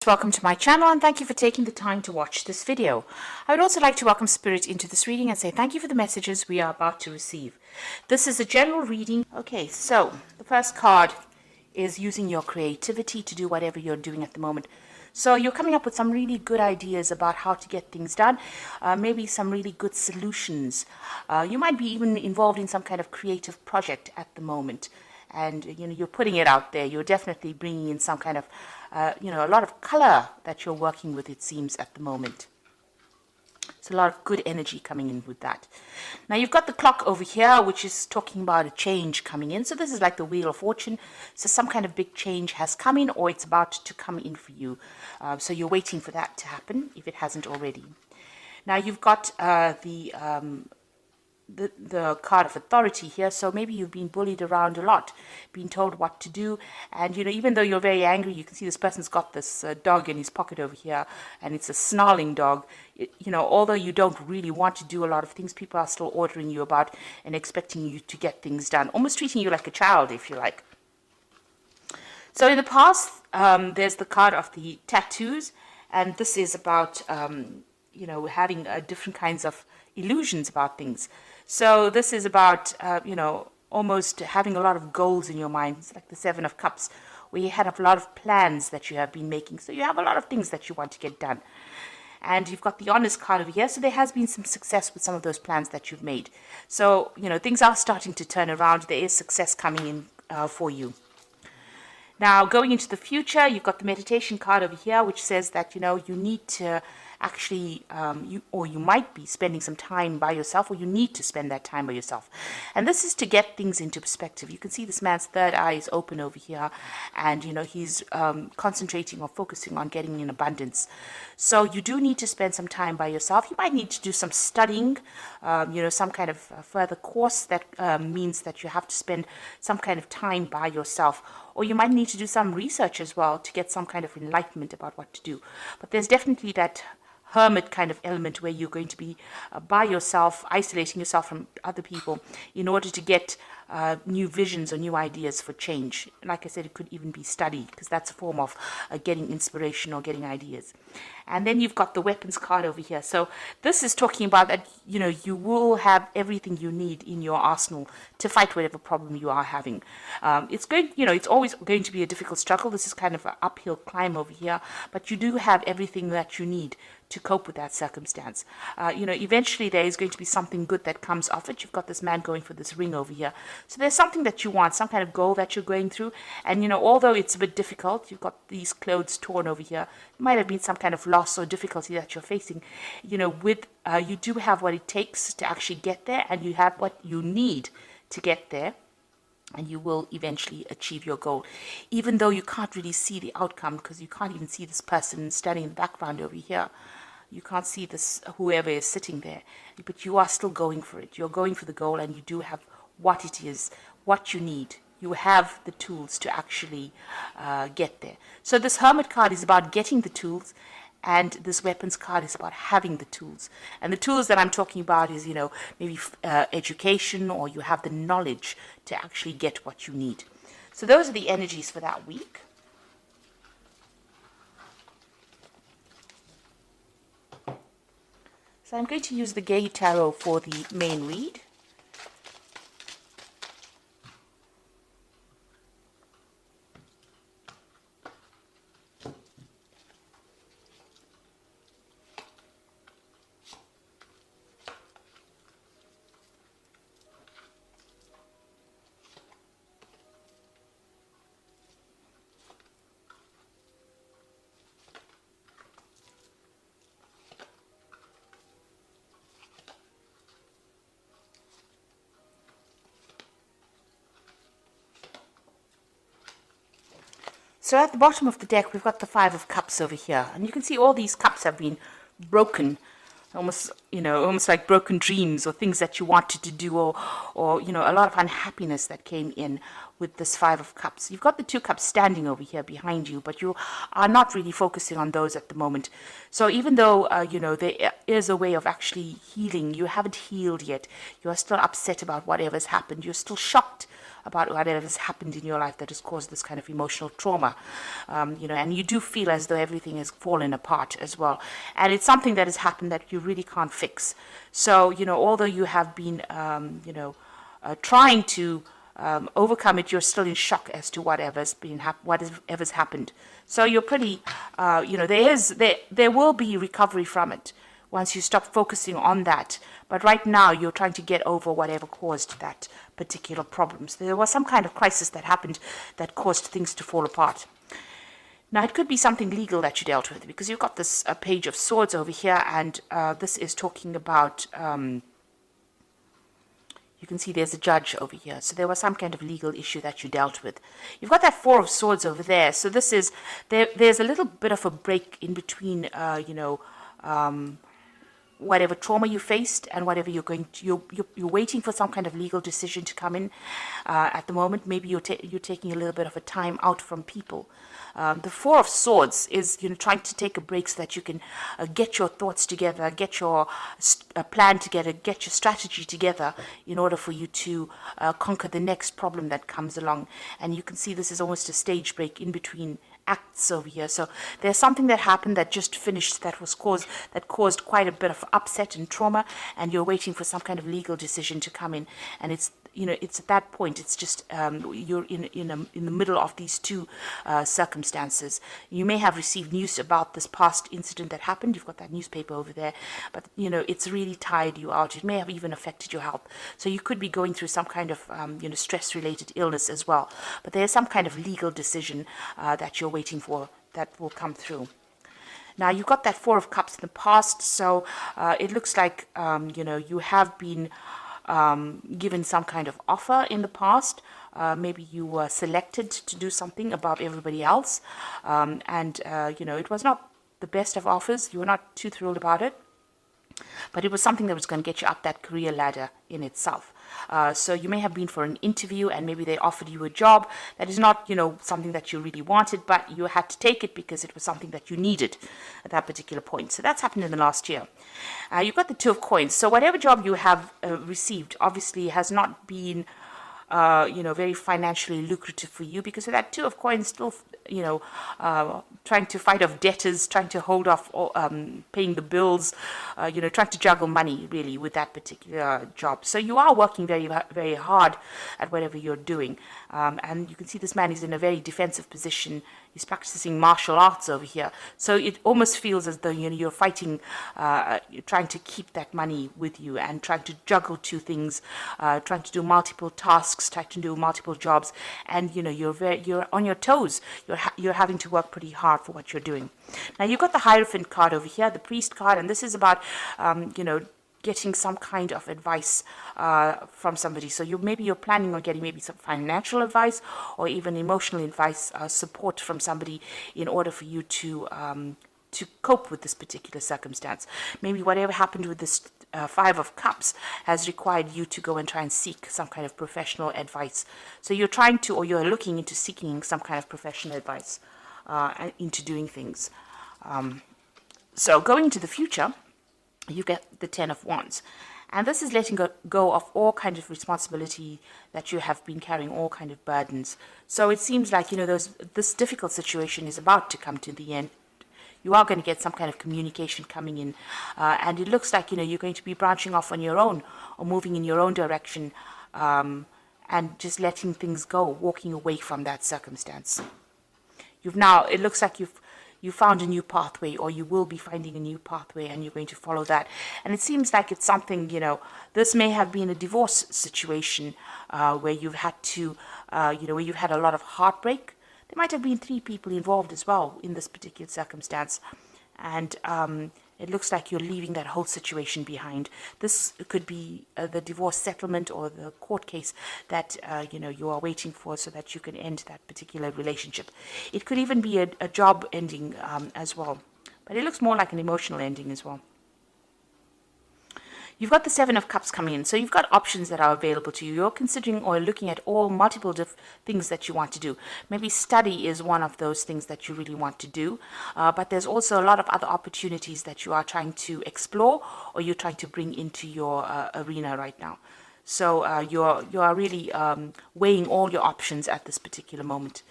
Welcome to my channel and thank you for taking the time to watch this video. I would also like to welcome Spirit into this reading and say thank you for the messages we are about to receive. This is a general reading. Okay, so the first card is using your creativity to do whatever you're doing at the moment. So you're coming up with some really good ideas about how to get things done, maybe some really good solutions. You might be even involved in some kind of creative project at the moment. And you're putting it out there. You're definitely bringing in some kind of a lot of color that you're working with, it seems, at the moment. It's a lot of good energy coming in with that. Now you've got the clock over here, which is talking about a change coming in. So this is like the Wheel of Fortune. So some kind of big change has come in, or it's about to come in for you. So you're waiting for that to happen, if it hasn't already. Now you've got the card of authority here. So maybe you've been bullied around a lot, been told what to do, and even though you're very angry, you can see this person's got this dog in his pocket over here, and it's a snarling dog. Although you don't really want to do a lot of things, people are still ordering you about and expecting you to get things done, almost treating you like a child, if you like. So in the past, there's the card of the tattoos, and this is about having different kinds of illusions about things. So this is about, almost having a lot of goals in your mind. It's like the Seven of Cups, where you have a lot of plans that you have been making. So you have a lot of things that you want to get done. And you've got the Honest card over here. So there has been some success with some of those plans that you've made. So, things are starting to turn around. There is success coming in for you. Now, going into the future, you've got the Meditation card over here, which says that, you need to actually, you might be spending some time by yourself, or you need to spend that time by yourself. And this is to get things into perspective. You can see this man's third eye is open over here, and, he's concentrating or focusing on getting in abundance. So you do need to spend some time by yourself. You might need to do some studying, some kind of further course that means that you have to spend some kind of time by yourself. Or you might need to do some research as well to get some kind of enlightenment about what to do. But there's definitely that hermit kind of element where you're going to be by yourself, isolating yourself from other people in order to get new visions or new ideas for change. Like I said, it could even be study, because that's a form of getting inspiration or getting ideas. And then you've got the weapons card over here. So this is talking about that, you will have everything you need in your arsenal to fight whatever problem you are having. It's always going to be a difficult struggle. This is kind of an uphill climb over here, but you do have everything that you need to cope with that circumstance. Eventually there is going to be something good that comes off it. You've got this man going for this ring over here. So there's something that you want, some kind of goal that you're going through. And, although it's a bit difficult, you've got these clothes torn over here. It might have been some kind of loss or difficulty that you're facing. You do have what it takes to actually get there, and you have what you need to get there. And you will eventually achieve your goal, even though you can't really see the outcome, because you can't even see this person standing in the background over here. You can't see this, whoever is sitting there, but you are still going for it. You're going for the goal, and you do have what it is, what you need. You have the tools to actually get there. So this Hermit card is about getting the tools, and this weapons card is about having the tools. And the tools that I'm talking about is, maybe education, or you have the knowledge to actually get what you need. So those are the energies for that week. So I'm going to use the Gay Tarot for the main read. So at the bottom of the deck, we've got the Five of Cups over here. And you can see all these cups have been broken, almost like broken dreams, or things that you wanted to do, or a lot of unhappiness that came in with this Five of Cups. You've got the Two Cups standing over here behind you, but you are not really focusing on those at the moment. So even though, there is a way of actually healing, you haven't healed yet. You are still upset about whatever's happened. You're still shocked about whatever has happened in your life that has caused this kind of emotional trauma, and you do feel as though everything has fallen apart as well. And it's something that has happened that you really can't fix. So, although you have been, trying to overcome it, you're still in shock as to whatever's happened. So you're pretty, there will be recovery from it once you stop focusing on that. But right now, you're trying to get over whatever caused that particular problem. So there was some kind of crisis that happened that caused things to fall apart. Now, it could be something legal that you dealt with, because you've got this page of swords over here, and this is talking about, you can see there's a judge over here. So there was some kind of legal issue that you dealt with. You've got that four of swords over there. So this is, there's a little bit of a break in between, whatever trauma you faced and whatever you're waiting for some kind of legal decision to come in at the moment. Maybe you're taking a little bit of a time out from people. The Four of Swords is trying to take a break so that you can get your thoughts together, get your plan together, get your strategy together in order for you to conquer the next problem that comes along. And you can see this is almost a stage break in between acts over here. So there's something that happened that just finished that caused quite a bit of upset and trauma, and you're waiting for some kind of legal decision to come in. And it's at that point, it's just you're in the middle of these two circumstances. You may have received news about this past incident that happened. You've got that newspaper over there, but it's really tired you out. It may have even affected your health. So you could be going through some kind of stress-related illness as well. But there's some kind of legal decision that you're waiting for that will come through. Now, you've got that Four of Cups in the past, so it looks like you have been given some kind of offer in the past. Maybe you were selected to do something above everybody else, and it was not the best of offers. You were not too thrilled about it, but it was something that was going to get you up that career ladder in itself. So you may have been for an interview, and maybe they offered you a job that is not, something that you really wanted, but you had to take it because it was something that you needed at that particular point. So that's happened in the last year. You've got the Two of Coins. So whatever job you have received obviously has not been very financially lucrative for you, because of that Two of Coins still, trying to fight off debtors, trying to hold off paying the bills, trying to juggle money really with that particular job. So you are working very, very hard at whatever you're doing. And you can see this man is in a very defensive position. He's practicing martial arts over here. So it almost feels as though you're fighting, you're trying to keep that money with you and trying to juggle two things, trying to do multiple tasks, trying to do multiple jobs, and you're on your toes. You're having to work pretty hard for what you're doing. Now you've got the Hierophant card over here, the Priest card, and this is about getting some kind of advice from somebody. So maybe you're planning on getting maybe some financial advice or even emotional advice, support from somebody in order for you to cope with this particular circumstance. Maybe whatever happened with this Five of Cups has required you to go and try and seek some kind of professional advice. So you're trying to, or you're looking into seeking some kind of professional advice into doing things. So going into the future, you get the Ten of Wands. And this is letting go of all kind of responsibility that you have been carrying, all kind of burdens. So it seems like, this difficult situation is about to come to the end. You are going to get some kind of communication coming in. And it looks like, you're going to be branching off on your own or moving in your own direction, and just letting things go, walking away from that circumstance. It looks like you found a new pathway, or you will be finding a new pathway, and you're going to follow that. And it seems like it's something, this may have been a divorce situation where you've had to, where you've had a lot of heartbreak. There might have been 3 people involved as well in this particular circumstance. And it looks like you're leaving that whole situation behind. This could be the divorce settlement or the court case that you are waiting for, so that you can end that particular relationship. It could even be a job ending as well, but it looks more like an emotional ending as well. You've got the Seven of Cups coming in, so you've got options that are available to you. You're considering or looking at all multiple things that you want to do. Maybe study is one of those things that you really want to do, but there's also a lot of other opportunities that you are trying to explore, or you're trying to bring into your arena right now. So you are really weighing all your options at this particular moment.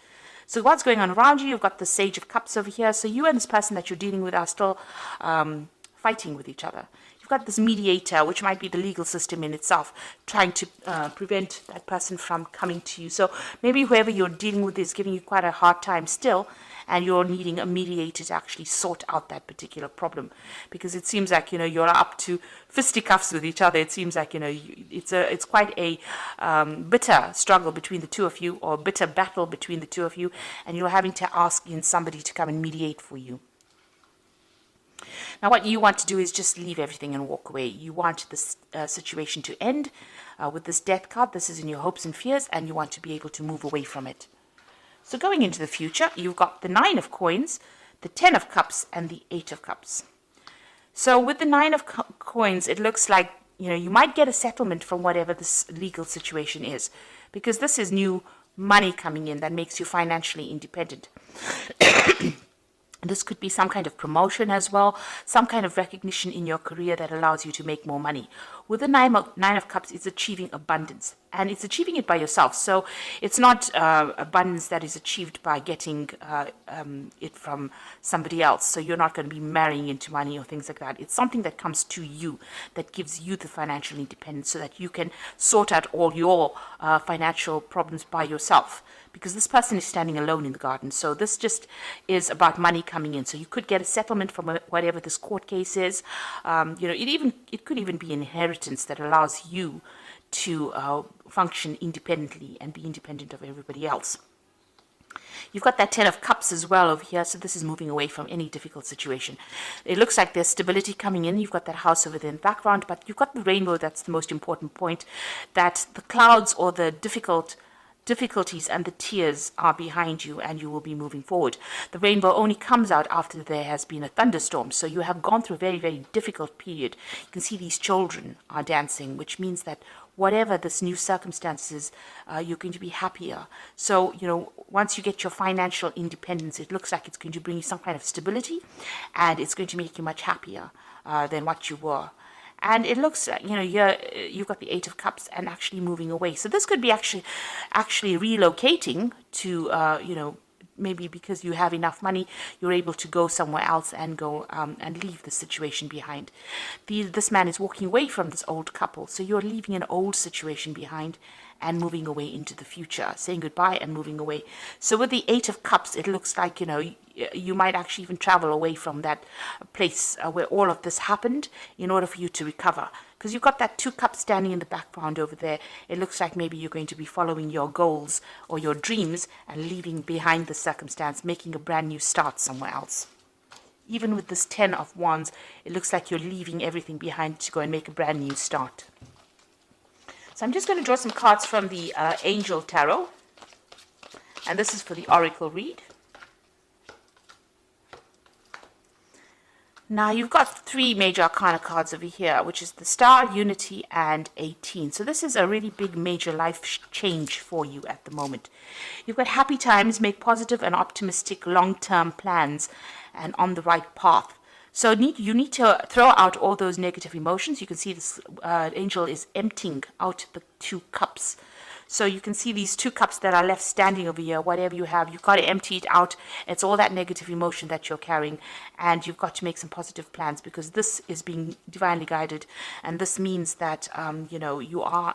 So what's going on around you? You've got the Sage of Cups over here. So you and this person that you're dealing with are still fighting with each other. You've got this mediator, which might be the legal system in itself, trying to prevent that person from coming to you. So maybe whoever you're dealing with is giving you quite a hard time still, and you're needing a mediator to actually sort out that particular problem, because it seems like you're up to fisticuffs with each other. It seems like it's quite a bitter struggle between the two of you, or bitter battle between the two of you, and you're having to ask in somebody to come and mediate for you. Now, what you want to do is just leave everything and walk away. You want this situation to end with this Death card. This is in your hopes and fears, and you want to be able to move away from it. So going into the future, you've got the 9 of Coins, the 10 of Cups, and the 8 of Cups. So with the 9 of Coins, it looks like you might get a settlement from whatever this legal situation is, because this is new money coming in that makes you financially independent. This could be some kind of promotion as well, some kind of recognition in your career that allows you to make more money. With the Nine of Cups, it's achieving abundance, and it's achieving it by yourself. So it's not abundance that is achieved by getting it from somebody else. So you're not going to be marrying into money or things like that. It's something that comes to you, that gives you the financial independence so that you can sort out all your financial problems by yourself. Because this person is standing alone in the garden. So this just is about money coming in. So you could get a settlement from whatever this court case is. It could even be inheritance that allows you to function independently and be independent of everybody else. You've got that 10 of Cups as well over here, so this is moving away from any difficult situation. It looks like there's stability coming in. You've got that house over there in the background, but you've got the rainbow. That's the most important point, that the clouds or the difficulties and the tears are behind you, and you will be moving forward. The rainbow only comes out after there has been a thunderstorm, so you have gone through a very, very difficult period. You can see these children are dancing, which means that whatever this new circumstances, you're going to be happier. So, once you get your financial independence, it looks like it's going to bring you some kind of stability, and it's going to make you much happier than what you were. And it looks, you've got the 8 of Cups and actually moving away. So this could be actually relocating to, maybe because you have enough money, you're able to go somewhere else and go and leave the situation behind. This man is walking away from this old couple. So you're leaving an old situation behind and moving away into the future, saying goodbye and moving away. So with the 8 of Cups, it looks like, you might actually even travel away from that place where all of this happened in order for you to recover. Because you've got that 2 cups standing in the background over there. It looks like maybe you're going to be following your goals or your dreams and leaving behind the circumstance, making a brand new start somewhere else. Even with this 10 of Wands, it looks like you're leaving everything behind to go and make a brand new start. So I'm just going to draw some cards from the Angel Tarot. And this is for the Oracle read. Now, you've got 3 major arcana cards over here, which is the Star, Unity, and 18. So this is a really big major life change for you at the moment. You've got happy times, make positive and optimistic long-term plans, and on the right path. So you need to throw out all those negative emotions. You can see this angel is emptying out the 2 cups. So you can see these 2 cups that are left standing over here. Whatever you have, you've got to empty it out. It's all that negative emotion that you're carrying, and you've got to make some positive plans, because this is being divinely guided, and this means that you are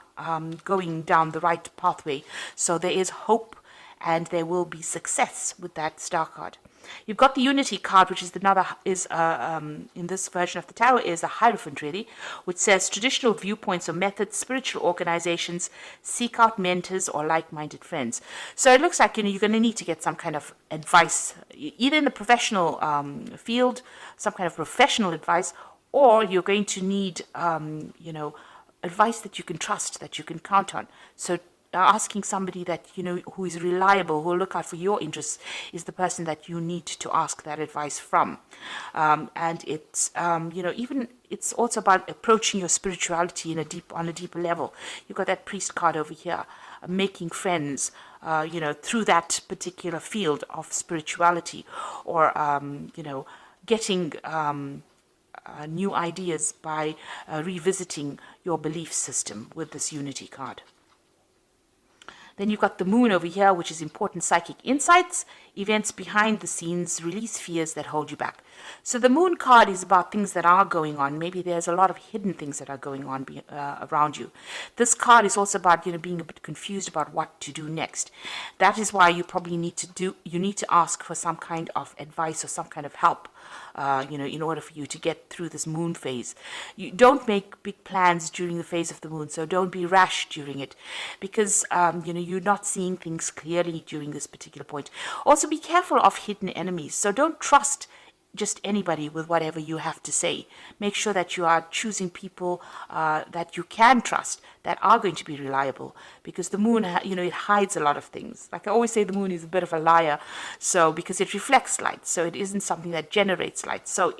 going down the right pathway. So there is hope, and there will be success with that Star card. You've got the Unity card, which is in this version of the tarot is a Hierophant, really, which says traditional viewpoints or methods, spiritual organizations, seek out mentors or like-minded friends. So it looks like you're going to need to get some kind of advice, either in the professional field, some kind of professional advice, or you're going to need advice that you can trust, that you can count on. So asking somebody that who is reliable, who will look out for your interests, is the person that you need to ask that advice from. And it's even it's also about approaching your spirituality on a deeper level. You've got that Priest card over here, making friends through that particular field of spirituality, or getting new ideas by revisiting your belief system with this Unity card. Then you've got the moon over here, which is important psychic insights, events behind the scenes, release fears that hold you back. So the moon card is about things that are going on. Maybe there's a lot of hidden things that are going on around you. This card is also about being a bit confused about what to do next. That is why you probably need to ask for some kind of advice or some kind of help. In order for you to get through this moon phase. You don't make big plans during the phase of the moon, so don't be rash during it, because you're not seeing things clearly during this particular point. Also, be careful of hidden enemies, so don't trust just anybody with whatever you have to say. Make sure that you are choosing people that you can trust, that are going to be reliable, because the moon, it hides a lot of things. Like I always say, the moon is a bit of a liar, so because it reflects light, so it isn't something that generates light. So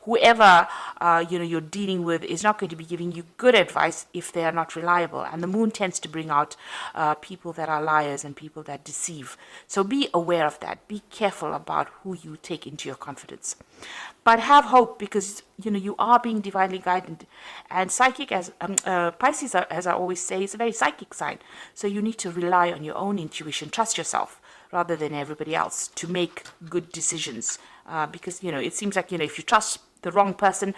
whoever you're dealing with is not going to be giving you good advice if they are not reliable. And the moon tends to bring out people that are liars and people that deceive. So be aware of that. Be careful about who you take into your confidence. But have hope, because you are being divinely guided, and psychic, as Pisces, as I always say, is a very psychic sign. So you need to rely on your own intuition, trust yourself rather than everybody else to make good decisions. Because it seems like if you trust the wrong person,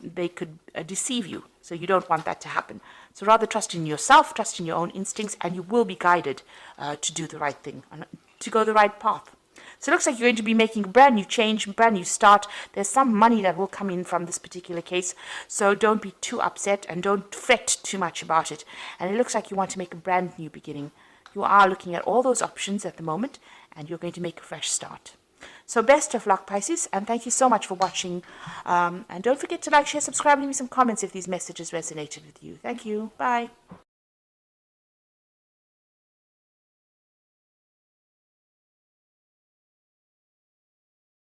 they could deceive you. So you don't want that to happen. So rather trust in yourself, trust in your own instincts, and you will be guided to do the right thing, to go the right path. So it looks like you're going to be making a brand new change, brand new start. There's some money that will come in from this particular case. So don't be too upset and don't fret too much about it. And it looks like you want to make a brand new beginning. You are looking at all those options at the moment, and you're going to make a fresh start. So best of luck, Pisces, and thank you so much for watching. And don't forget to like, share, subscribe, and leave me some comments if these messages resonated with you. Thank you. Bye.